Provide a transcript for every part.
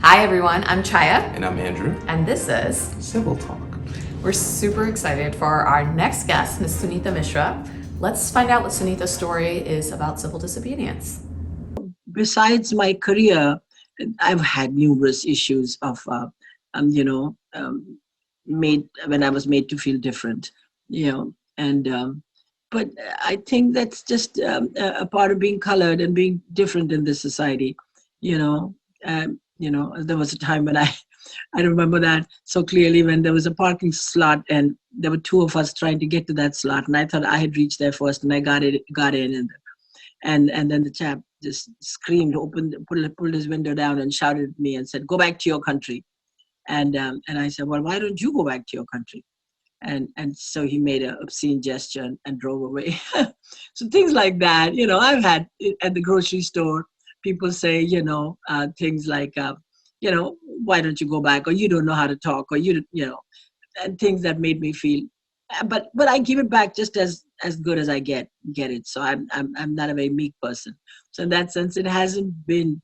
Hi everyone, I'm Chhaya. And I'm Andrew. And this is Civil Talk. We're super excited for our next guest, Ms. Suneeta Misra. Let's find out what Suneeta's story is about civil disobedience. Besides my career, I've had numerous issues of, um, you know, um, made when I was made to feel different, and but I think that's just a part of being colored and being different in this society, you know. There was a time when I remember that so clearly when there was a parking slot and there were two of us trying to get to that slot, and I thought I had reached there first, and I got in, and then the chap just screamed, pulled his window down and shouted at me and said, "Go back to your country." And I said, "Well, why don't you go back to your country?" And so he made an obscene gesture and drove away. So things like that, I've had at the grocery store, people say, things like, why don't you go back, or you don't know how to talk, or and things that made me feel. But I give it back just as good as I get it. So I'm not a very meek person. So in that sense, it hasn't been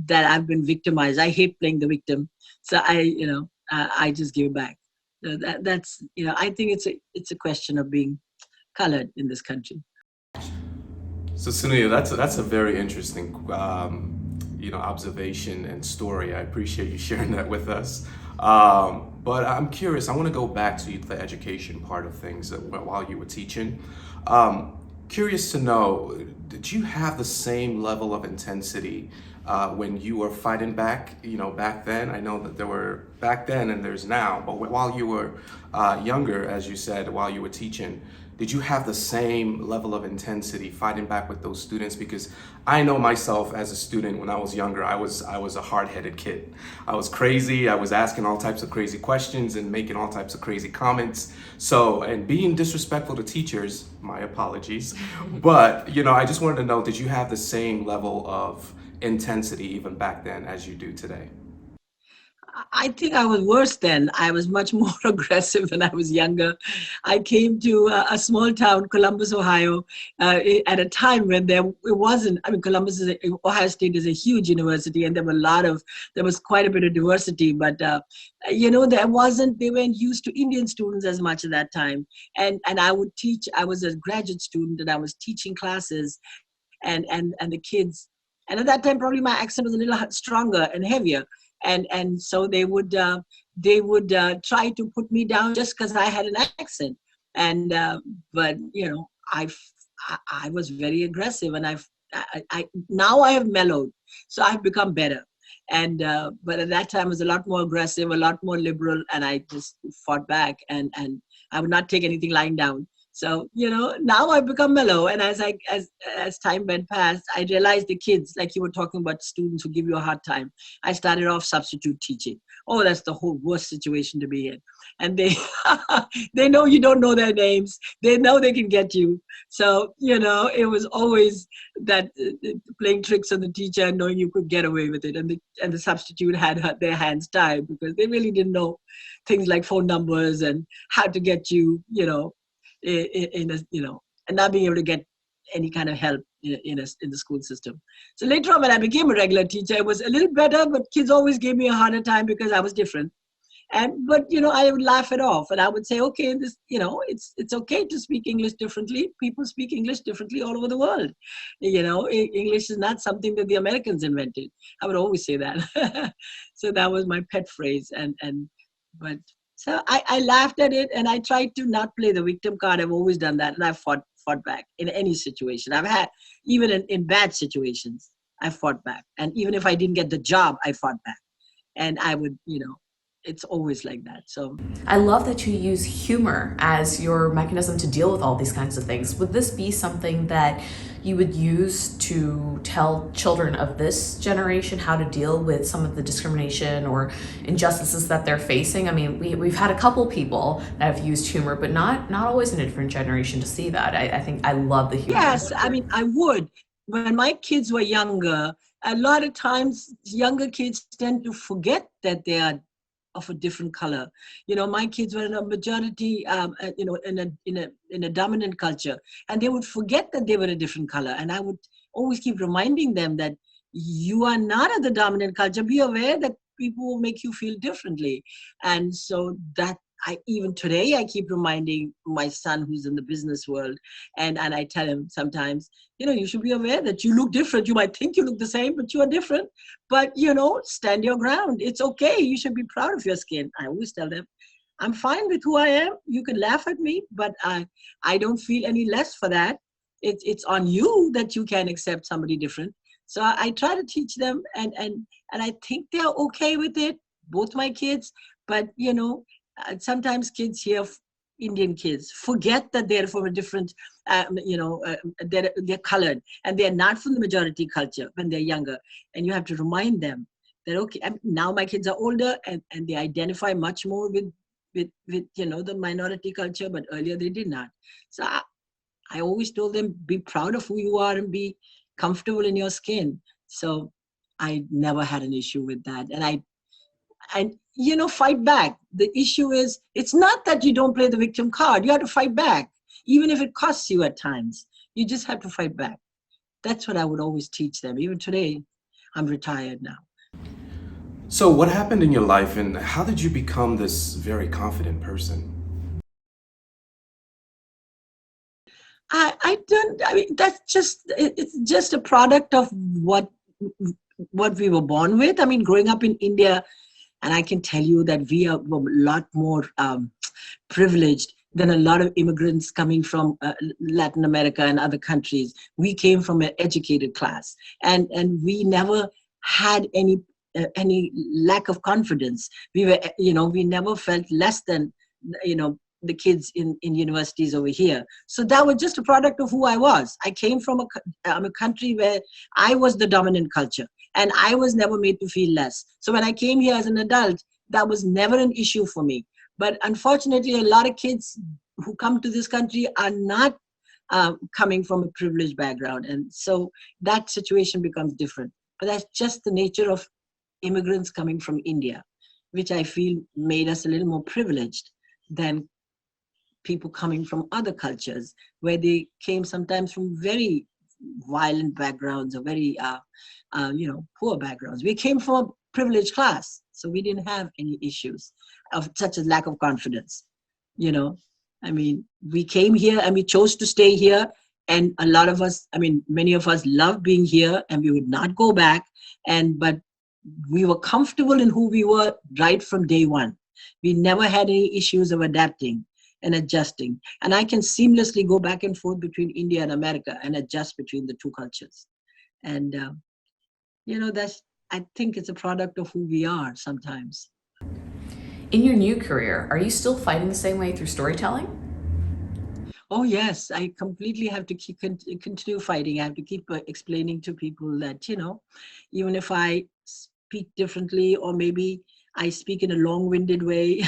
that I've been victimized. I hate playing the victim. So I just give it back. So that's I think it's a question of being colored in this country. So Suneeta, that's a very interesting observation and story. I appreciate you sharing that with us. But I'm curious. I want to go back to the education part of things while you were teaching. Curious to know, did you have the same level of intensity when you were fighting back? Back then. I know that there were back then and there's now. But while you were younger, as you said, while you were teaching, did you have the same level of intensity fighting back with those students? Because I know myself as a student, when I was younger, I was a hard-headed kid. I was crazy. I was asking all types of crazy questions and making all types of crazy comments. So, and being disrespectful to teachers, my apologies. But, I just wanted to know, did you have the same level of intensity even back then as you do today? I think I was worse then. I was much more aggressive when I was younger. I came to a small town, Columbus, Ohio, at a time when it wasn't. I mean, Ohio State is a huge university, and there was quite a bit of diversity. But they weren't used to Indian students as much at that time. And I would teach. I was a graduate student, and I was teaching classes, and the kids. And at that time, probably my accent was a little stronger and heavier, and so they would try to put me down just because I had an accent. And but I was very aggressive, and I now I have mellowed, so I've become better. And but at that time I was a lot more aggressive, a lot more liberal, and I just fought back, and I would not take anything lying down. So now I've become mellow, and as time went past, I realized the kids, like you were talking about, students who give you a hard time. I started off substitute teaching. Oh, that's the whole worst situation to be in. And they they know you don't know their names. They know they can get you. So it was always that playing tricks on the teacher and knowing you could get away with it. And the substitute had their hands tied because they really didn't know things like phone numbers and how to get you, in a, and not being able to get any kind of help in the school system. So later on, when I became a regular teacher, it was a little better, but kids always gave me a harder time because I was different. But I would laugh it off, and I would say, okay, this, it's okay to speak English differently. People speak English differently all over the world. English is not something that the Americans invented. I would always say that. So that was my pet phrase, but so I laughed at it, and I tried to not play the victim card. I've always done that, and I fought back in any situation. I've had, even in bad situations, I fought back. And even if I didn't get the job, I fought back. And I would, it's always like that. So I love that you use humor as your mechanism to deal with all these kinds of things. Would this be something that you would use to tell children of this generation how to deal with some of the discrimination or injustices that they're facing? I mean, we've had a couple people that have used humor, but not always in a different generation to see that. I think I love the humor. yes, I mean, I would. When my kids were younger, a lot of times younger kids tend to forget that they are of a different color. My kids were in a majority, in a dominant culture, and they would forget that they were a different color. And I would always keep reminding them that you are not of the dominant culture. Be aware that people will make you feel differently. And so that even today, I keep reminding my son who's in the business world, and I tell him sometimes, you should be aware that you look different. You might think you look the same, but you are different. But, stand your ground. It's okay. You should be proud of your skin. I always tell them, I'm fine with who I am. You can laugh at me, but I don't feel any less for that. It's on you that you can accept somebody different. So I try to teach them, and I think they're okay with it, both my kids. But sometimes kids here, Indian kids, forget that they're from a different, they're colored, and they're not from the majority culture when they're younger. And you have to remind them that, okay, now my kids are older, and they identify much more with the minority culture, but earlier they did not. So I always told them, be proud of who you are and be comfortable in your skin. So I never had an issue with that. And fight back. The issue is, it's not that you don't play the victim card. You have to fight back, even if it costs you at times. You just have to fight back. That's what I would always teach them. Even today, I'm retired now. So, what happened in your life, and how did you become this very confident person? I don't. I mean, it's just a product of what we were born with. I mean, growing up in India, and I can tell you that we are a lot more privileged than a lot of immigrants coming from Latin America and other countries. We came from an educated class, and we never had any lack of confidence. We never felt less than, the kids in universities over here. So that was just a product of who I was. I came from a country where I was the dominant culture, and I was never made to feel less. So when I came here as an adult, that was never an issue for me. But unfortunately, a lot of kids who come to this country are not coming from a privileged background. And so that situation becomes different. But that's just the nature of immigrants coming from India, which I feel made us a little more privileged than people coming from other cultures, where they came sometimes from very violent backgrounds or very poor backgrounds. We came from a privileged class, so we didn't have any issues of such as lack of confidence. I mean, we came here and we chose to stay here, and a lot of us, I mean, many of us love being here, and we would not go back. But we were comfortable in who we were right from day one. We never had any issues of adapting and adjusting. And I can seamlessly go back and forth between India and America and adjust between the two cultures. And, I think it's a product of who we are sometimes. In your new career, are you still fighting the same way through storytelling? Oh, yes, I completely have to continue fighting. I have to keep explaining to people that, even if I speak differently, or maybe I speak in a long-winded way,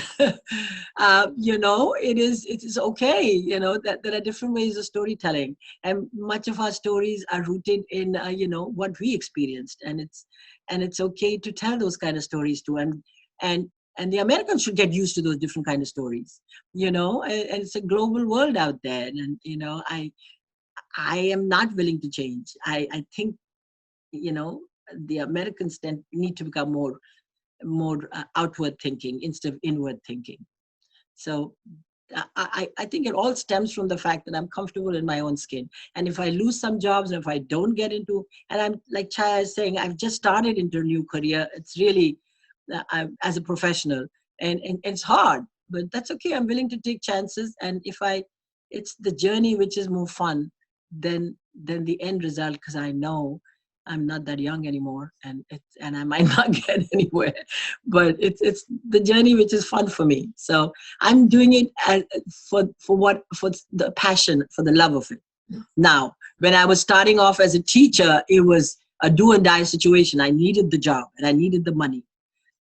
it is okay, that there are different ways of storytelling. And much of our stories are rooted in, what we experienced. And it's okay to tell those kind of stories too. And the Americans should get used to those different kind of stories, and it's a global world out there. And, I am not willing to change. I think, the Americans need to become more outward thinking instead of inward thinking. So I think it all stems from the fact that I'm comfortable in my own skin. And if I lose some jobs, and if I don't get into, and I'm like Chhaya is saying, I've just started into a new career. It's really, as a professional, and it's hard, but that's okay. I'm willing to take chances. And it's the journey which is more fun than the end result, because I know I'm not that young anymore, and I might not get anywhere, but it's the journey which is fun for me. So I'm doing it for the passion, for the love of it. Now, when I was starting off as a teacher, it was a do and die situation. I needed the job and I needed the money,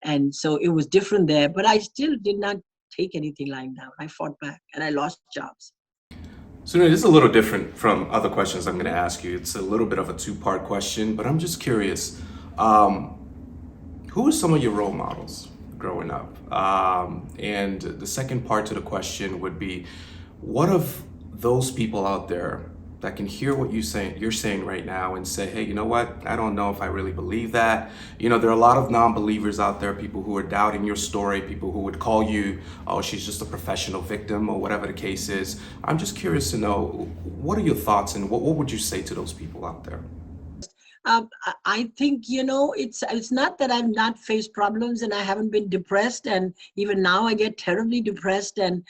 and so it was different there. But I still did not take anything lying down. I fought back and I lost jobs. So this is a little different from other questions I'm going to ask you. It's a little bit of a two-part question, but I'm just curious. Who are some of your role models growing up? And the second part to the question would be, what of those people out there that can hear what you're saying right now and say, hey, you know what? I don't know if I really believe that. There are a lot of non-believers out there, people who are doubting your story, people who would call you, oh, she's just a professional victim or whatever the case is. I'm just curious to know, what are your thoughts and what would you say to those people out there? I think it's not that I've not faced problems and I haven't been depressed, and even now I get terribly depressed, and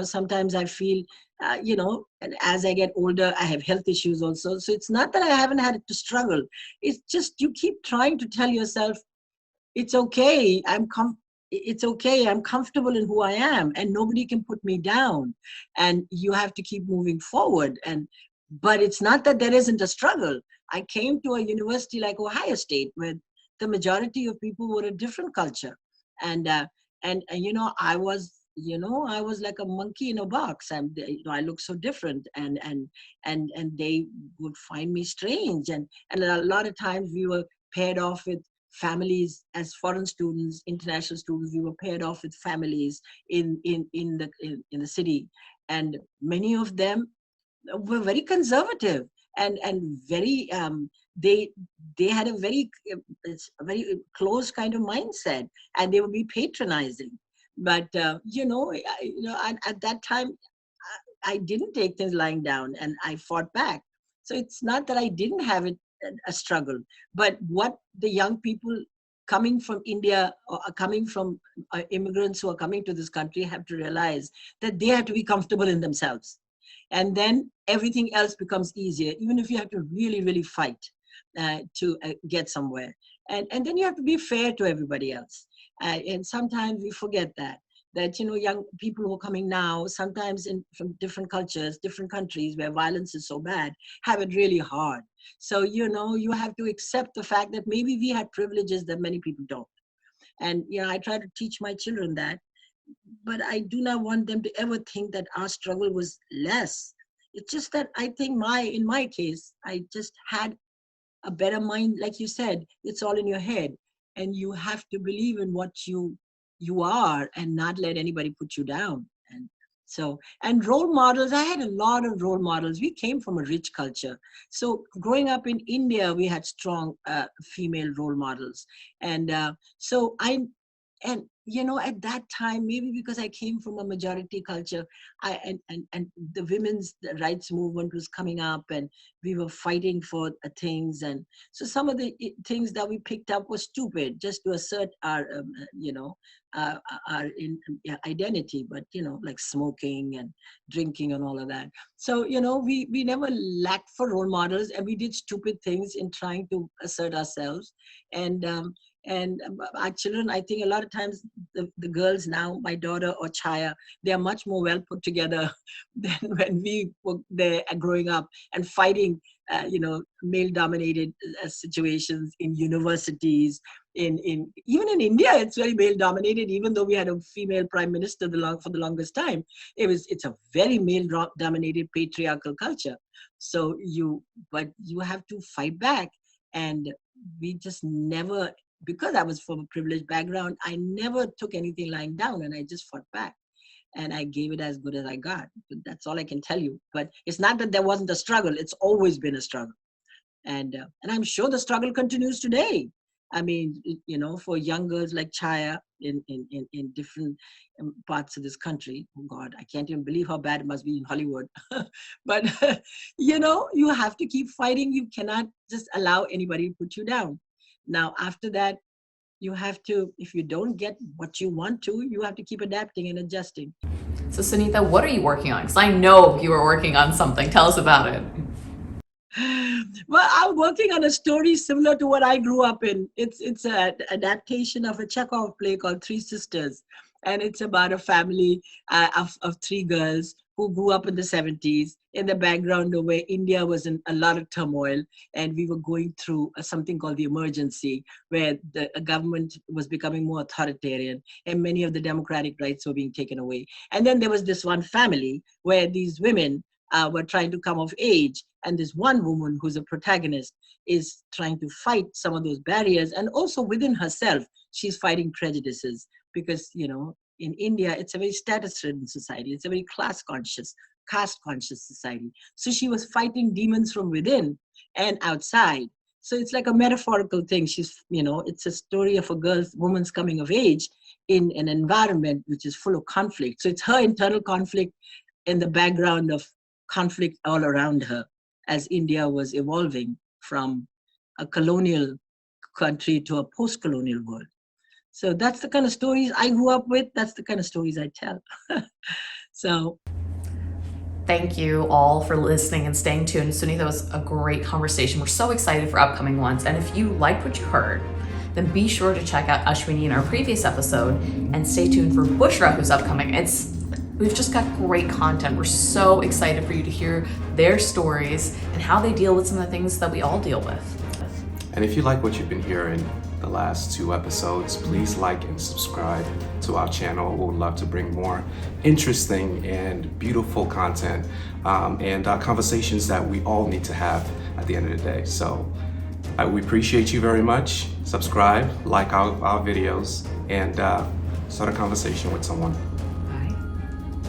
sometimes I feel and as I get older I have health issues also. So it's not that I haven't had to struggle. It's just you keep trying to tell yourself it's okay. It's okay. I'm comfortable in who I am, and nobody can put me down. And you have to keep moving forward. But it's not that there isn't a struggle. I came to a university like Ohio State, where the majority of people were a different culture, and I was like a monkey in a box. I look so different, and they would find me strange, and a lot of times we were paired off with families as foreign students, international students. We were paired off with families in the city, and many of them were very conservative and very they had a very close kind of mindset, and they would be patronizing. But at that time I didn't take things lying down, and I fought back. So it's not that I didn't have a struggle, but what the young people coming from India, or coming from immigrants who are coming to this country, have to realize that they have to be comfortable in themselves, and then everything else becomes easier, even if you have to really really fight to get somewhere. And then you have to be fair to everybody else, and sometimes we forget that young people who are coming now, sometimes from different cultures, different countries where violence is so bad, have it really hard. So you have to accept the fact that maybe we had privileges that many people don't. And I try to teach my children that, but I do not want them to ever think that our struggle was less. It's just that I think in my case, I just had a better mind. Like you said, it's all in your head, and you have to believe in what you are and not let anybody put you down. And role models, I had a lot of role models. We came from a rich culture. So growing up in India, we had strong female role models. And so I and at that time, maybe because I came from a majority culture, and the women's rights movement was coming up, and we were fighting for things. And so some of the things that we picked up were stupid, just to assert our identity. But like smoking and drinking and all of that. So we never lacked for role models, and we did stupid things in trying to assert ourselves. And our children, I think a lot of times the girls now, my daughter or Chhaya, they are much more well put together than when we were there growing up and fighting, male dominated situations in universities. In even in India, it's very male dominated. Even though we had a female prime minister for the longest time, it's a very male dominated patriarchal culture. But you have to fight back, and we just never, because I was from a privileged background, I never took anything lying down, and I just fought back, and I gave it as good as I got. That's all I can tell you. But it's not that there wasn't a struggle. It's always been a struggle. And I'm sure the struggle continues today. I mean, for young girls like Chhaya in different parts of this country. Oh God, I can't even believe how bad it must be in Hollywood. But you have to keep fighting. You cannot just allow anybody to put you down. Now, after that, you have to, if you don't get what you want to, you have to keep adapting and adjusting. So, Suneeta, what are you working on? Because I know you were working on something. Tell us about it. Well, I'm working on a story similar to what I grew up in. It's an adaptation of a Chekhov play called Three Sisters, and it's about a family of three girls who grew up in the 70s in the background of where India was in a lot of turmoil, and we were going through something called the emergency, where the government was becoming more authoritarian, and many of the democratic rights were being taken away. And then there was this one family where these women were trying to come of age. And this one woman who's a protagonist is trying to fight some of those barriers. And also within herself, she's fighting prejudices because, in India, it's a very status-ridden society. It's a very class-conscious caste conscious society. So she was fighting demons from within and outside. So it's like a metaphorical thing. It's a story of a woman's coming of age in an environment which is full of conflict. So it's her internal conflict in the background of conflict all around her as India was evolving from a colonial country to a post-colonial world. So that's the kind of stories I grew up with. That's the kind of stories I tell. So Thank you all for listening and staying tuned. Suneeta, was a great conversation. We're so excited for upcoming ones. And if you liked what you heard, then be sure to check out Ashwini in our previous episode and stay tuned for Bushra, who's upcoming. We've just got great content. We're so excited for you to hear their stories and how they deal with some of the things that we all deal with. And if you like what you've been hearing the last 2 episodes, please like and subscribe to our channel. We would love to bring more interesting and beautiful content and conversations that we all need to have at the end of the day. So we appreciate you very much. Subscribe, like our videos, and start a conversation with someone.